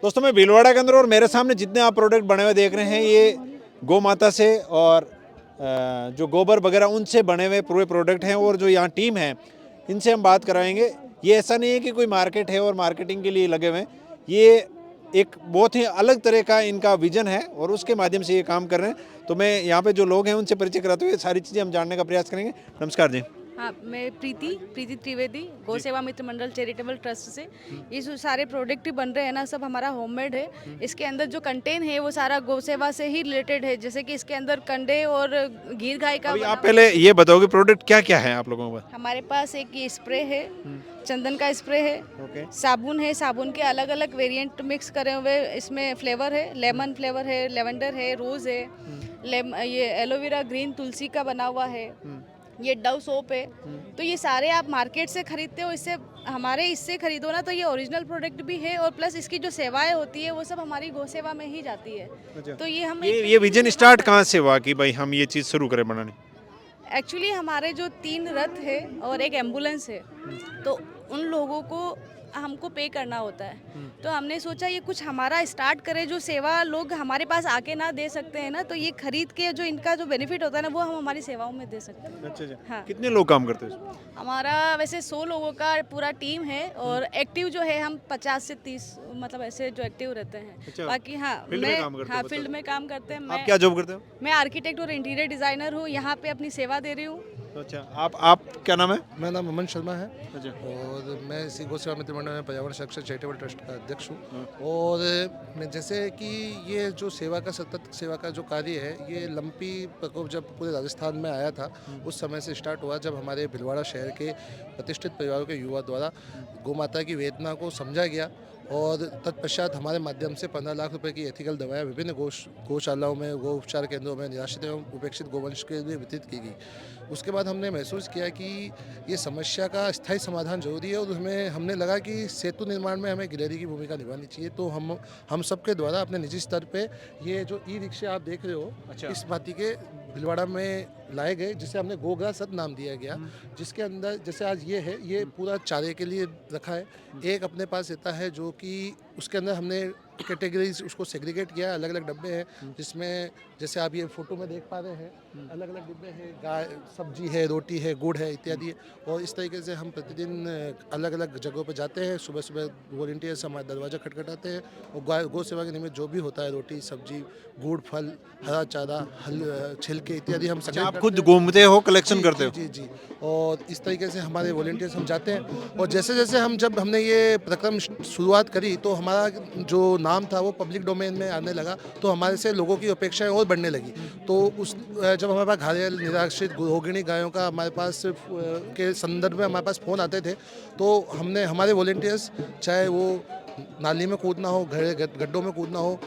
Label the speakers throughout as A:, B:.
A: दोस्तों मैं भीलवाड़ा के अंदर और मेरे सामने जितने आप प्रोडक्ट बने हुए देख रहे हैं ये गौ माता से और जो गोबर वगैरह उनसे बने हुए पूरे प्रोडक्ट हैं। और जो यहाँ टीम है इनसे हम बात कराएंगे। ये ऐसा नहीं है कि कोई मार्केट है और मार्केटिंग के लिए लगे हुए हैं, ये एक बहुत ही अलग तरह का इनका विजन है और उसके माध्यम से ये काम कर रहे हैं। तो मैं यहाँ पे जो लोग हैं उनसे परिचय कराते हुए सारी चीज़ें हम जानने का प्रयास करेंगे। नमस्कार जी।
B: हाँ, मैं प्रीति त्रिवेदी गौ सेवा मित्र मंडल चैरिटेबल ट्रस्ट से। ये जो सारे प्रोडक्ट बन रहे हैं ना, सब हमारा होममेड है। इसके अंदर जो कंटेन है वो सारा गौ सेवा से ही रिलेटेड है। जैसे कि इसके अंदर कंडे और गीर गाय का
A: अभी
B: बना
A: आप पहले ये बताओ कि प्रोडक्ट क्या क्या है आप लोगों के पास।
B: हमारे पास एक ये स्प्रे है, चंदन का स्प्रे है,
A: ओके।
B: साबुन है। साबुन के अलग अलग वेरिएंट मिक्स करे हुए इसमें फ्लेवर है। लेमन फ्लेवर है, लेवेंडर है, रोज़ है, ये एलोवेरा ग्रीन तुलसी का बना हुआ है, ये डव सोप है। तो ये सारे आप मार्केट से खरीदते हो, इससे खरीदो ना तो ये ओरिजिनल प्रोडक्ट भी है और प्लस इसकी जो सेवाएं होती है वो सब हमारी गौ सेवा में ही जाती है।
A: अच्छा।
B: तो ये हम
A: ये विजन स्टार्ट कहाँ से हुआ कि भाई हम ये चीज़ शुरू करें बनानी।
B: एक्चुअली हमारे जो 3 रथ है और एक एम्बुलेंस है, तो उन लोगों को हमको पे करना होता है। तो हमने सोचा ये कुछ हमारा स्टार्ट करें, जो सेवा लोग हमारे पास आके ना दे सकते हैं ना, तो ये खरीद के जो इनका जो बेनिफिट होता है ना वो हम हमारी सेवाओं में दे सकते हैं।
A: अच्छा अच्छा।
B: हाँ,
A: कितने लोग काम करते हैं इसमें?
B: हमारा वैसे 100 लोगों का पूरा टीम है और एक्टिव जो है हम 50 से 30 मतलब ऐसे जो एक्टिव रहते हैं।
A: अच्छा,
B: बाकी हाँ,
A: फील्ड में काम करते हो
B: हाँ
A: मतलब?
B: फील्ड में काम करते हैं।
A: आप क्या जॉब करते हो?
B: मैं आर्किटेक्ट और इंटीरियर डिज़ाइनर हूँ, यहाँ पे अपनी सेवा दे रही हूँ।
A: अच्छा, आप क्या नाम है?
C: मेरा नाम अमन शर्मा है
A: अच्छा।
C: और मैं इसी गौ सेवा मित्र मंडल में पर्यावरण सुरक्षा चैरिटेबल ट्रस्ट का अध्यक्ष हूँ।
A: हाँ।
C: और मैं जैसे कि ये जो सेवा का सतत सेवा का जो कार्य है, ये लंपी प्रकोप जब पूरे राजस्थान में आया था उस समय से स्टार्ट हुआ, जब हमारे भीलवाड़ा शहर के प्रतिष्ठित परिवारों के युवा द्वारा गौ माता की वेदना को समझा गया और तत्पश्चात हमारे माध्यम से 15 लाख रुपए की एथिकल दवाएं विभिन्न गौशालाओं में, गौ उपचार केंद्रों में निराश्रित एवं उपेक्षित गोवंश के लिए वितरित की गई। उसके बाद हमने महसूस किया कि ये समस्या का स्थायी समाधान जरूरी है और उसमें हमने लगा कि सेतु निर्माण में हमें गिलहरी की भूमिका निभानी चाहिए। तो हम सबके द्वारा अपने निजी स्तर पे ये जो ई रिक्शा आप देख रहे हो,
A: अच्छा।
C: इस भांति के भीलवाड़ा में लाए गए, जिसे हमने गोग्रास रथ नाम दिया गया। जिसके अंदर जैसे आज ये है, ये पूरा चारे के लिए रखा है। एक अपने पास रहता है जो कि उसके अंदर हमने कैटेगरीज उसको सेग्रीगेट किया है, अलग अलग डब्बे हैं जिसमें जैसे आप ये फोटो में देख पा रहे हैं, अलग अलग डिब्बे हैं, गाय सब्जी है, रोटी है, गुड़ है इत्यादि है। और इस तरीके से हम प्रतिदिन अलग अलग जगहों पर जाते हैं। सुबह सुबह वॉलंटियर्स हमारा दरवाज़ा खटखटाते हैं और गौ सेवा के निमित्त जो भी होता है, रोटी सब्जी गुड़ फल हरा चारा छिलके इत्यादि हम
A: अच्छा, आप खुद घूमते हो, कलेक्शन करते हो?
C: जी जी जी। और इस तरीके से हमारे वॉलंटियर्स हम जाते हैं और जैसे जैसे जब हमने ये प्रक्रम शुरुआत करी तो हमारा जो नाम था वो पब्लिक डोमेन में आने लगा, तो हमारे से लोगों की अपेक्षाएं और बढ़ने लगी। तो जब हमारे पास घायल निराश्रित रोगिणी गायों का हमारे पास के संदर्भ में हमारे पास फ़ोन आते थे, तो हमने हमारे वॉलंटियर्स, चाहे वो नाली में कूदना हो, गड्ढों में कूदना हो,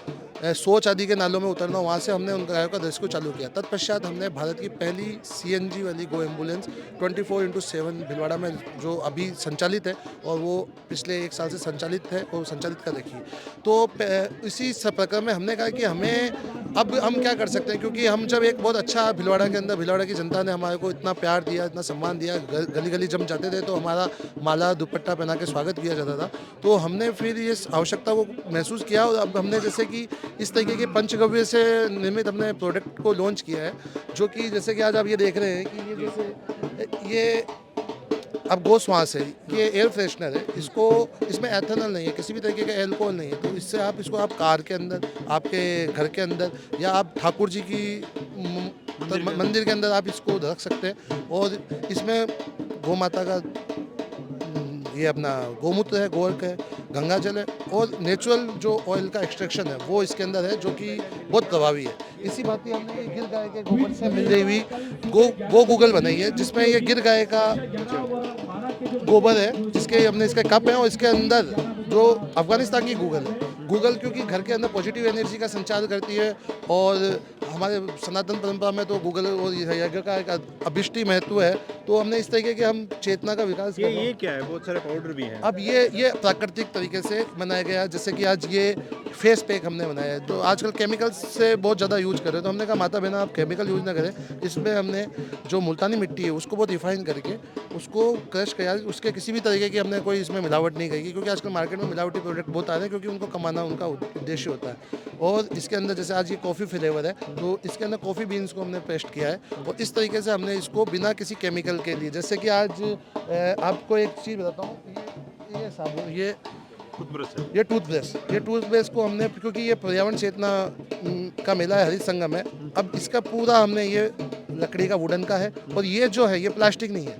C: सोच आदि के नालों में उतरना, वहाँ से हमने उन गायों का रेस्क्यू चालू किया। तत्पश्चात हमने भारत की पहली सीएनजी वाली गो एम्बुलेंस 24/7 भीलवाड़ा में जो अभी संचालित है और वो पिछले 1 साल से संचालित है और संचालित कर रखी है। तो इसी प्रक्रम में हमने कहा कि हमें अब हम क्या कर सकते हैं, क्योंकि हम जब एक बहुत अच्छा भीलवाड़ा के अंदर, भीलवाड़ा की जनता ने हमारे को इतना प्यार दिया, इतना सम्मान दिया, गली गली जब जाते थे तो हमारा माला दुपट्टा पहना के स्वागत किया जाता था। तो हमने फिर ये आवश्यकता को महसूस किया और अब हमने जैसे कि इस तरीके के पंचगव्य से निर्मित हमने प्रोडक्ट को लॉन्च किया है, जो कि जैसे कि आज आप ये देख रहे हैं कि ये जैसे ये अब गो श्वास है, ये एयर फ्रेशनर है। इसमें एथेनॉल नहीं है, किसी भी तरीके का एल्कोहल नहीं है। तो इससे इसको आप कार के अंदर, आपके घर के अंदर, या आप ठाकुर जी की मंदिर के अंदर आप इसको रख सकते हैं। और इसमें गौ माता का ये अपना गोमूत्र है, गोवर्क है, गंगा जल है और नेचुरल जो ऑयल का एक्सट्रैक्शन है वो इसके अंदर है, जो कि बहुत प्रभावी है। इसी बात की हमने ये गिर गाय के गोबर से मिल रही हुई गो गूगल बनाई है, जिसमें ये गिर गाय का गोबर है, जिसके हमने इसके कप है और इसके अंदर जो अफगानिस्तान की गूगल है, गूगल क्योंकि घर के अंदर पॉजिटिव एनर्जी का संचार करती है और हमारे सनातन परंपरा में तो गूगल और यज्ञ का एक अभिष्टी महत्व है। तो हमने इस तरीके के हम चेतना का विकास कर रहे हैं।
A: ये क्या है? बहुत सारे पाउडर भी हैं।
C: अब ये प्राकृतिक तरीके से बनाया गया, जैसे कि आज ये फेस पैक हमने बनाया है। तो आजकल केमिकल्स से बहुत ज़्यादा यूज कर रहे हैं, तो हमने कहा माता बहना आप केमिकल यूज ना करें। इसमें हमने जो मुल्तानी मिट्टी है उसको बहुत रिफाइन करके उसको क्रश किया, उसके किसी भी तरीके की हमने कोई इसमें मिलावट नहीं करी, क्योंकि आजकल मार्केट में मिलावटी प्रोडक्ट बहुत आ रहे हैं, क्योंकि उनको कमाना करना उनका उद्देश्य होता है। और इसके अंदर जैसे आज ये कॉफ़ी फ्लेवर है, तो इसके अंदर कॉफ़ी बीन्स को हमने पेस्ट किया है और इस तरीके से हमने इसको बिना किसी केमिकल के लिए, जैसे कि आज आपको एक चीज़ बताता हूँ, ये साबुन, ये टूथब्रश को हमने, क्योंकि ये पर्यावरण चेतना का मेला है, हरित संगम है, अब इसका पूरा हमने ये लकड़ी का वुडन का है और ये जो है ये प्लास्टिक नहीं है,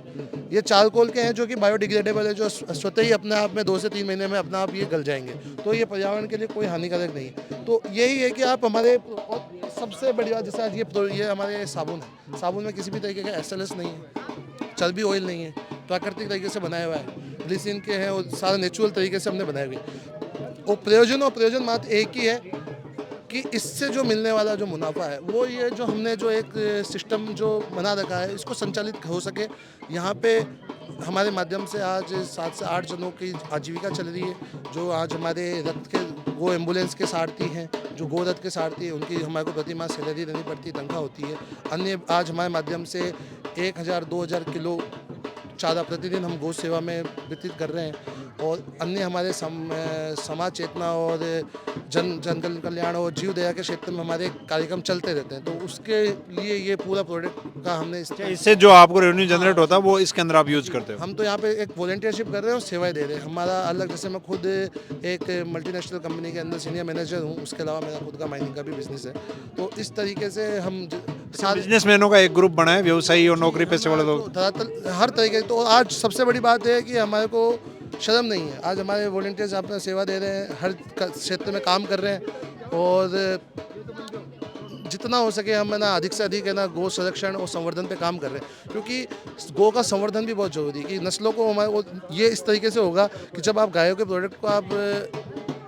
C: ये चारकोल के हैं जो कि बायोडिग्रेडेबल है, जो स्वतः ही अपने आप में 2 से 3 महीने में अपना आप ये गल जाएंगे, तो ये पर्यावरण के लिए कोई हानिकारक नहीं है। तो यही है कि आप हमारे, और सबसे बड़ी बात जैसे आज ये हमारे साबुन है, साबुन में किसी भी तरीके का SLS नहीं है, चर्बी ऑयल नहीं है, प्राकृतिक तरीके से बनाया हुआ है, ग्लिसरीन के हैं और सारा नेचुरल तरीके से हमने बनाए हुए हैं। और प्रयोजन मात्र एक ही है कि इससे जो मिलने वाला जो मुनाफा है वो ये जो हमने जो एक सिस्टम जो बना रखा है इसको संचालित हो सके। यहाँ पे हमारे माध्यम से आज 7 से 8 जनों की आजीविका चल रही है, जो आज हमारे रथ के गो एम्बुलेंस के सारथी हैं, जो गो रथ के सारथी हैं, उनकी हमारे को प्रति माह सैलरी देनी पड़ती है, तनख्वाह होती है। अन्य आज हमारे माध्यम से 1000-2000 किलो चारा प्रतिदिन हम गौ सेवा में वितरित कर रहे हैं और अन्य हमारे समाज चेतना और जन कल्याण और जीव दया के क्षेत्र में हमारे कार्यक्रम चलते रहते हैं, तो उसके लिए ये पूरा प्रोडक्ट का हमने
A: इससे जो आपको रेवेन्यू जनरेट होता है वो इसके अंदर आप यूज करते हो?
C: हम तो यहाँ पे एक वॉलंटियरशिप कर रहे हैं और सेवाएं दे रहे हैं। हमारा अलग, जैसे मैं खुद एक मल्टीनेशनल कंपनी के अंदर सीनियर मैनेजर हूँ, उसके अलावा मेरा खुद का माइनिंग का भी बिजनेस है, तो इस तरीके से हम
A: बिजनेसमैनों का एक ग्रुप बना है, व्यवसायी और नौकरी पेशे वाले लोग,
C: धरातल हर तरीके। तो आज सबसे बड़ी बात है कि हमारे को शर्म नहीं है, आज हमारे वॉलंटियर्स अपना सेवा दे रहे हैं, हर क्षेत्र में काम कर रहे हैं और जितना हो सके हम ना अधिक से अधिक है ना गौ संरक्षण और संवर्धन पे काम कर रहे हैं, क्योंकि गौ का संवर्धन भी बहुत जरूरी है कि नस्लों को हमारे ये इस तरीके से होगा कि जब आप गायों के प्रोडक्ट को आप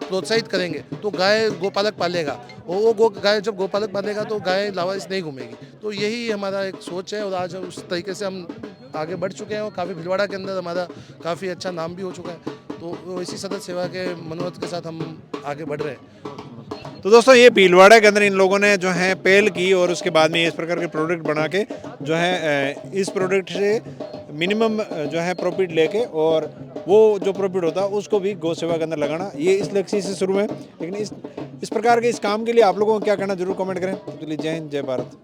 C: प्रोत्साहित करेंगे तो गाय गोपालक पालेगा और वो गाय जब गोपालक पालेगा तो गाय लावारिस नहीं घूमेगी। तो यही हमारा एक सोच है और आज उस तरीके से हम आगे बढ़ चुके हैं और काफ़ी भीलवाड़ा के अंदर हमारा काफ़ी अच्छा नाम भी हो चुका है, तो इसी सतत सेवा के मनोरथ के साथ हम आगे बढ़ रहे हैं।
A: तो दोस्तों ये भीलवाड़ा के अंदर इन लोगों ने जो है पहल की और उसके बाद में इस प्रकार के प्रोडक्ट बना के जो है इस प्रोडक्ट से मिनिमम जो है प्रॉफिट लेके और वो जो प्रॉफिट होता है उसको भी गौ सेवा के अंदर लगाना, ये इस लक्ष्य से शुरू है। लेकिन इस प्रकार के इस काम के लिए आप लोगों को क्या करना, जरूर कमेंट करें। तो चलिए, जय हिंद, जय भारत।